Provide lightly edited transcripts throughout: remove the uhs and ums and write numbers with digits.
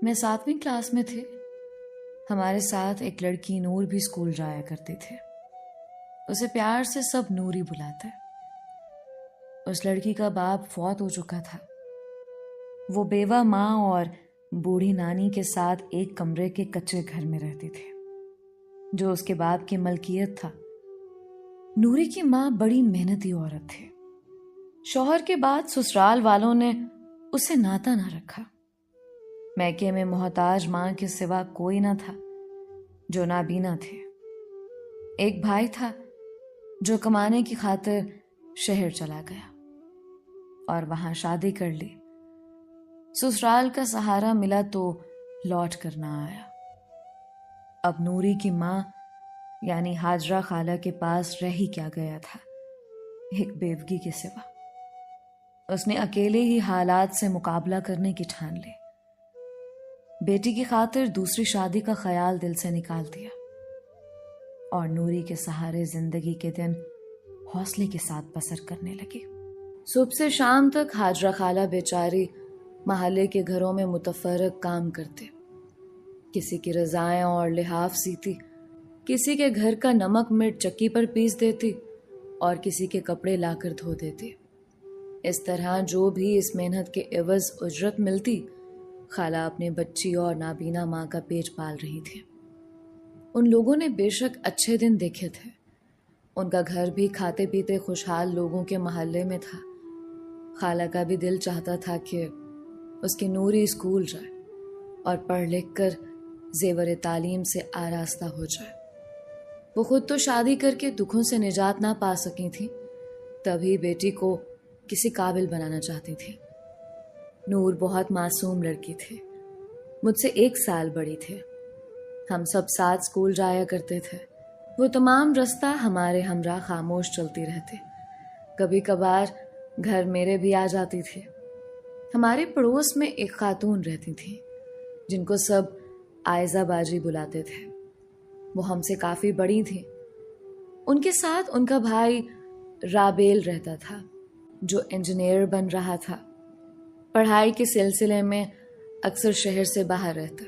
میں 7ویں کلاس میں تھی. ہمارے ساتھ ایک لڑکی نور بھی اسکول جایا کرتی تھی. اسے پیار سے سب نوری بلاتے. اس لڑکی کا باپ فوت ہو چکا تھا. وہ بیوہ ماں اور بوڑھی نانی کے ساتھ ایک کمرے کے کچے گھر میں رہتی تھی جو اس کے باپ کی ملکیت تھا. نوری کی ماں بڑی محنتی عورت تھی. شوہر کے بعد سسرال والوں نے اسے ناتا نہ رکھا. میکے میں محتاج ماں کے سوا کوئی نہ تھا جو نابینا تھے. ایک بھائی تھا جو کمانے کی خاطر شہر چلا گیا اور وہاں شادی کر لی. سسرال کا سہارا ملا تو لوٹ کر نہ آیا. اب نوری کی ماں یعنی ہاجرہ خالہ کے پاس رہ ہی کیا گیا تھا ایک بیوگی کے سوا. اس نے اکیلے ہی حالات سے مقابلہ کرنے کی ٹھان لی. بیٹی کی خاطر دوسری شادی کا خیال دل سے نکال دیا اور نوری کے سہارے زندگی کے دن حوصلے کے ساتھ بسر کرنے لگی. صبح سے شام تک ہاجرہ خالہ بیچاری محلے کے گھروں میں متفرق کام کرتے. کسی کی رضائیں اور لحاف سیتی، کسی کے گھر کا نمک مرچ چکی پر پیس دیتی اور کسی کے کپڑے لا کر دھو دیتی. اس طرح جو بھی اس محنت کے عوض اجرت ملتی، خالہ اپنے بچی اور نابینا ماں کا پیٹ پال رہی تھی. ان لوگوں نے بے شک اچھے دن دیکھے تھے. ان کا گھر بھی کھاتے پیتے خوشحال لوگوں کے محلے میں تھا. خالہ کا بھی دل چاہتا تھا کہ اس کی نوری اسکول جائے اور پڑھ لکھ کر زیور تعلیم سے آراستہ ہو جائے. وہ خود تو شادی کر کے دکھوں سے نجات نہ پا سکی تھی، تبھی بیٹی کو کسی قابل بنانا چاہتی تھی. نور بہت معصوم لڑکی تھی. مجھ سے 1 سال بڑی تھی. ہم سب ساتھ اسکول جایا کرتے تھے. وہ تمام رستہ ہمارے ہمراہ خاموش چلتی رہتی. کبھی کبھار گھر میرے بھی آ جاتی تھی. ہمارے پڑوس میں ایک خاتون رہتی تھی جن کو سب عائزہ باجی بلاتے تھے. وہ ہم سے کافی بڑی تھی. ان کے ساتھ ان کا بھائی رابیل رہتا تھا جو انجینئر بن رہا تھا. پڑھائی کے سلسلے میں اکثر شہر سے باہر رہتا.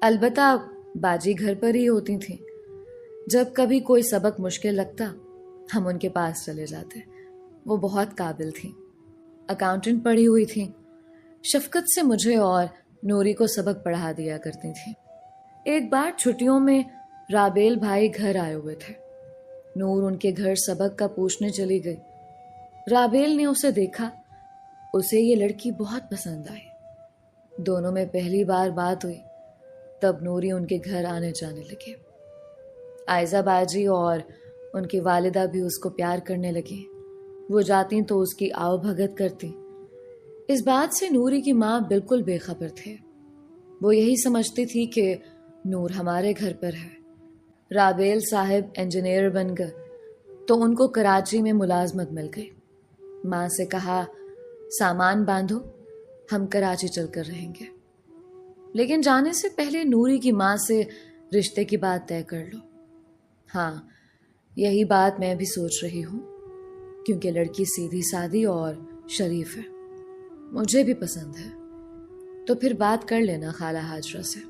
البتہ باجی گھر پر ہی ہوتی تھیں. جب کبھی کوئی سبق مشکل لگتا ہم ان کے پاس چلے جاتے. وہ بہت قابل تھیں. اکاؤنٹنٹ پڑھی ہوئی تھیں. شفقت سے مجھے اور نوری کو سبق پڑھا دیا کرتی تھیں. ایک بار چھٹیوں میں رابیل بھائی گھر آئے ہوئے تھے. نور ان کے گھر سبق کا پوچھنے چلی گئی. رابیل نے اسے دیکھا. اسے یہ لڑکی بہت پسند آئی. دونوں میں پہلی بار بات ہوئی. تب نوری ان کے گھر آنے جانے لگے. عائزہ باجی اور ان کی والدہ بھی اس کو پیار کرنے لگی. وہ جاتی تو اس کی آؤ بھگت کرتی. اس بات سے نوری کی ماں بالکل بے خبر تھے. وہ یہی سمجھتی تھی کہ نور ہمارے گھر پر ہے. رابیل صاحب انجینئر بن گئے تو ان کو کراچی میں ملازمت مل گئی. ماں سے کہا سامان باندھو، ہم کراچی چل کر رہیں گے. لیکن جانے سے پہلے نوری کی ماں سے رشتے کی بات طے کر لو. ہاں، یہی بات میں بھی سوچ رہی ہوں کیونکہ لڑکی سیدھی سادی اور شریف ہے. مجھے بھی پسند ہے. تو پھر بات کر لینا خالہ ہاجرہ سے.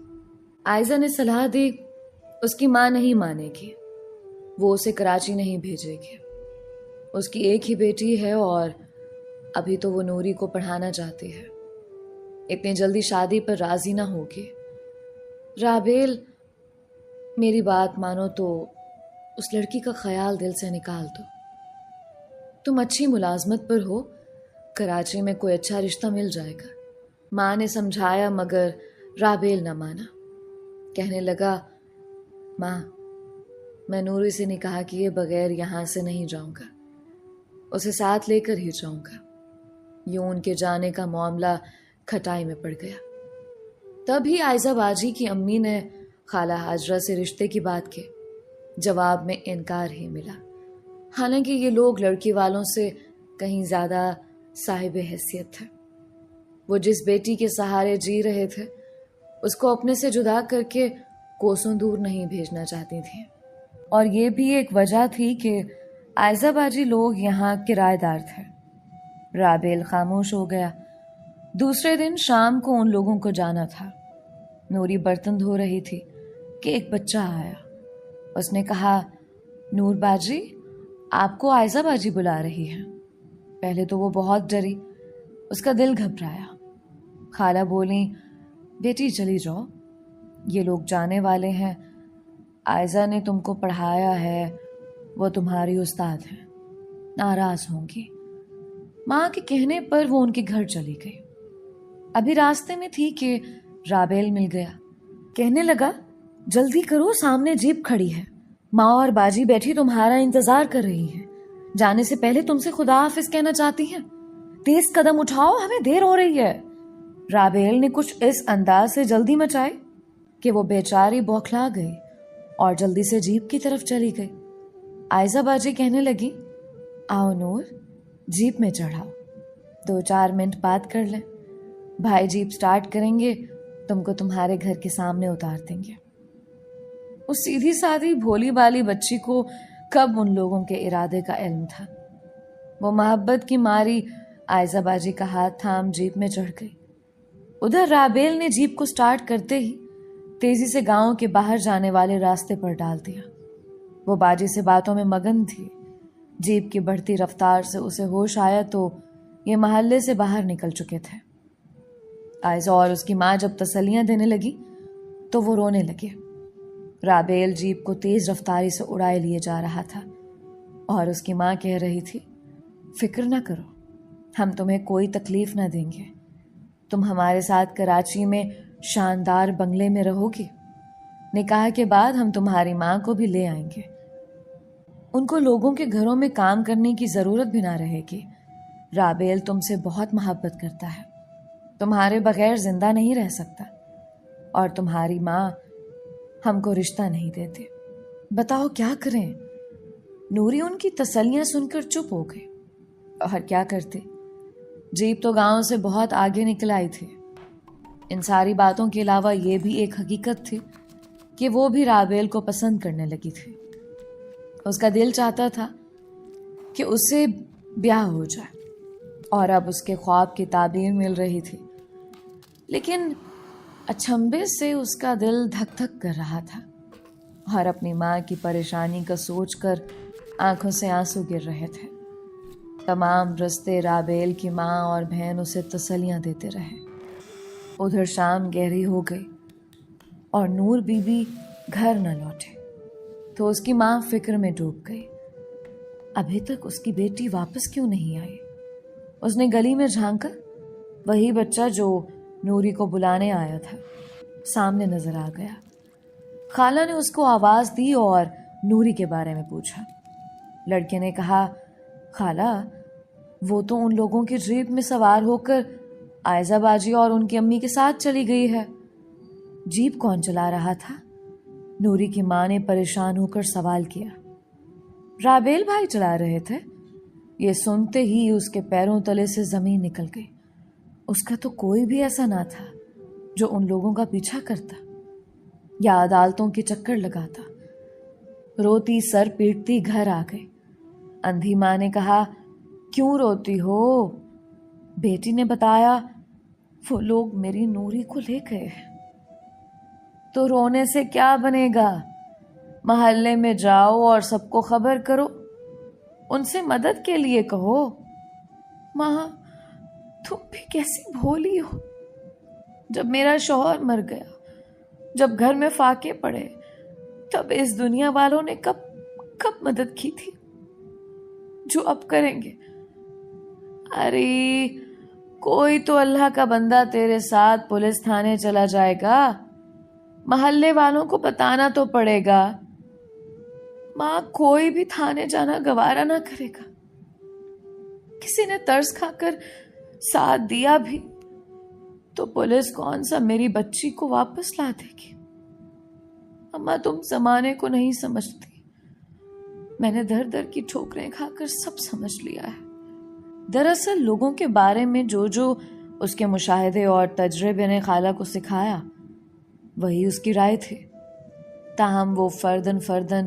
عائزہ نے صلاح دی. اس کی ماں نہیں مانے گی. وہ اسے کراچی نہیں بھیجے گی. اس کی ایک ہی بیٹی ہے اور ابھی تو وہ نوری کو پڑھانا چاہتی ہے. اتنی جلدی شادی پر راضی نہ ہوگی. رابیل، میری بات مانو تو اس لڑکی کا خیال دل سے نکال دو. تم اچھی ملازمت پر ہو، کراچی میں کوئی اچھا رشتہ مل جائے گا. ماں نے سمجھایا مگر رابیل نہ مانا. کہنے لگا ماں، میں نوری سے نکاح کیے بغیر یہاں سے نہیں جاؤں گا. اسے ساتھ لے کر ہی جاؤں گا. یوں ان کے جانے کا معاملہ کھٹائی میں پڑ گیا. تب ہی عائزہ باجی کی امی نے خالہ ہاجرہ سے رشتے کی بات کی. جواب میں انکار ہی ملا. حالانکہ یہ لوگ لڑکی والوں سے کہیں زیادہ صاحب حیثیت تھے. وہ جس بیٹی کے سہارے جی رہے تھے اس کو اپنے سے جدا کر کے کوسوں دور نہیں بھیجنا چاہتی تھیں. اور یہ بھی ایک وجہ تھی کہ عائزہ باجی لوگ یہاں کرایہ دار تھے. رابیل خاموش ہو گیا. دوسرے دن شام کو ان لوگوں کو جانا تھا. نوری برتن دھو رہی تھی کہ ایک بچہ آیا. اس نے کہا, نور باجی, آپ کو عائزہ باجی بلا رہی ہے. پہلے تو وہ بہت ڈری, اس کا دل گھبرایا. خالہ بولیں, بیٹی چلی جاؤ, یہ لوگ جانے والے ہیں. عائزہ نے تم کو پڑھایا ہے, وہ تمہاری استاد ہیں, ناراض ہوں گی. ماں کے کہنے پر وہ ان کے گھر چلی گئی. ابھی راستے میں تھی کہ رابیل مل گیا. کہنے لگا, جلدی کرو, سامنے جیپ کھڑی ہے, ماں اور باجی بیٹھی تمہارا انتظار کر رہی ہیں. جانے سے پہلے تم سے خدا حافظ کہنا چاہتی ہیں. تیز قدم اٹھاؤ, ہمیں دیر ہو رہی ہے. رابیل نے کچھ اس انداز سے جلدی مچائی کہ وہ بیچاری بوکھلا گئی اور جلدی سے جیپ کی طرف چلی گئی. عائزہ باجی کہنے لگی, آؤ نور, جیپ میں چڑھاؤ, 2-4 منٹ بات کر لیں. بھائی جیپ سٹارٹ کریں گے, تم کو تمہارے گھر کے سامنے اتار دیں گے. اس سیدھی سادھی بھولی بالی بچی کو کب ان لوگوں کے ارادے کا علم تھا. وہ محبت کی ماری عائزہ باجی کا ہاتھ تھام جیپ میں چڑھ گئی. ادھر رابیل نے جیپ کو سٹارٹ کرتے ہی تیزی سے گاؤں کے باہر جانے والے راستے پر ڈال دیا. وہ باجی سے باتوں میں مگن تھی. جیپ کی بڑھتی رفتار سے اسے ہوش آیا تو یہ محلے سے باہر نکل چکے تھے. عائزہ اور اس کی ماں جب تسلیاں دینے لگی تو وہ رونے لگے. رابیل جیپ کو تیز رفتاری سے اڑائے لیے جا رہا تھا اور اس کی ماں کہہ رہی تھی, فکر نہ کرو, ہم تمہیں کوئی تکلیف نہ دیں گے. تم ہمارے ساتھ کراچی میں شاندار بنگلے میں رہو گی. نکاح کے بعد ہم تمہاری ماں کو بھی لے آئیں گے. ان کو لوگوں کے گھروں میں کام کرنے کی ضرورت بھی نہ رہے گی. رابیل تم سے بہت محبت کرتا ہے, تمہارے بغیر زندہ نہیں رہ سکتا, اور تمہاری ماں ہم کو رشتہ نہیں دیتے. بتاؤ کیا کریں. نوری ان کی تسلیاں سن کر چپ ہو گئی. اور کیا کرتے, جیپ تو گاؤں سے بہت آگے نکل آئی تھی. ان ساری باتوں کے علاوہ یہ بھی ایک حقیقت تھی کہ وہ بھی رابیل کو پسند کرنے لگی تھی. اس کا دل چاہتا تھا کہ اس سے بیاہ ہو جائے, اور اب اس کے خواب کی تعبیر مل رہی تھی. لیکن اچنبے سے اس کا دل دھک دھک کر رہا تھا, اور اپنی ماں کی پریشانی کا سوچ کر آنکھوں سے آنسو گر رہے تھے. تمام رستے رابیل کی ماں اور بہن اسے تسلیاں دیتے رہے. ادھر شام گہری ہو گئی اور نور بی بی گھر نہ لوٹے تو اس کی ماں فکر میں ڈوب گئی. ابھی تک اس کی بیٹی واپس کیوں نہیں آئی؟ اس نے گلی میں جھانکا. وہی بچہ جو نوری کو بلانے آیا تھا سامنے نظر آ گیا. خالہ نے اس کو آواز دی اور نوری کے بارے میں پوچھا. لڑکے نے کہا, خالہ, وہ تو ان لوگوں کی جیپ میں سوار ہو کر عائزہ باجی اور ان کی امی کے ساتھ چلی گئی ہے. جیپ کون چلا رہا تھا؟ نوری کی ماں نے پریشان ہو کر سوال کیا. رابیل بھائی چلا رہے تھے. یہ سنتے ہی اس کے پیروں تلے سے زمین نکل گئی. اس کا تو کوئی بھی ایسا نہ تھا جو ان لوگوں کا پیچھا کرتا یا عدالتوں کے چکر لگاتا. روتی سر پیٹتی گھر آ گئی. اندھی ماں نے کہا, کیوں روتی ہو؟ بیٹی نے بتایا, وہ لوگ میری نوری کو لے گئے. تو رونے سے کیا بنے گا؟ محلے میں جاؤ اور سب کو خبر کرو, ان سے مدد کے لیے کہو. ماں, تم بھی کیسی بھولی ہو. جب میرا شوہر مر گیا, جب گھر میں فاقے پڑے, تب اس دنیا والوں نے کب مدد کی تھی جو اب کریں گے؟ ارے کوئی تو اللہ کا بندہ تیرے ساتھ پولیس تھانے چلا جائے گا, محلے والوں کو بتانا تو پڑے گا. ماں, کوئی بھی تھانے جانا گوارا نہ کرے گا. کسی نے ترس کھا کر ساتھ دیا بھی تو پولیس کون سا میری بچی کو واپس لا دے گی. اماں, تم زمانے کو نہیں سمجھتی. میں نے در در کی ٹھوکریں کھا کر سب سمجھ لیا ہے. دراصل لوگوں کے بارے میں جو اس کے مشاہدے اور تجربے نے خالہ کو سکھایا وہی اس کی رائے تھی. تاہم وہ فردن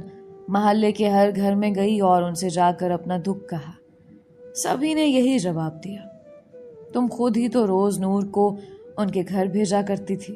محلے کے ہر گھر میں گئی اور ان سے جا کر اپنا دکھ کہا. سبھی نے یہی جواب دیا, تم خود ہی تو روز نور کو ان کے گھر بھیجا کرتی تھی,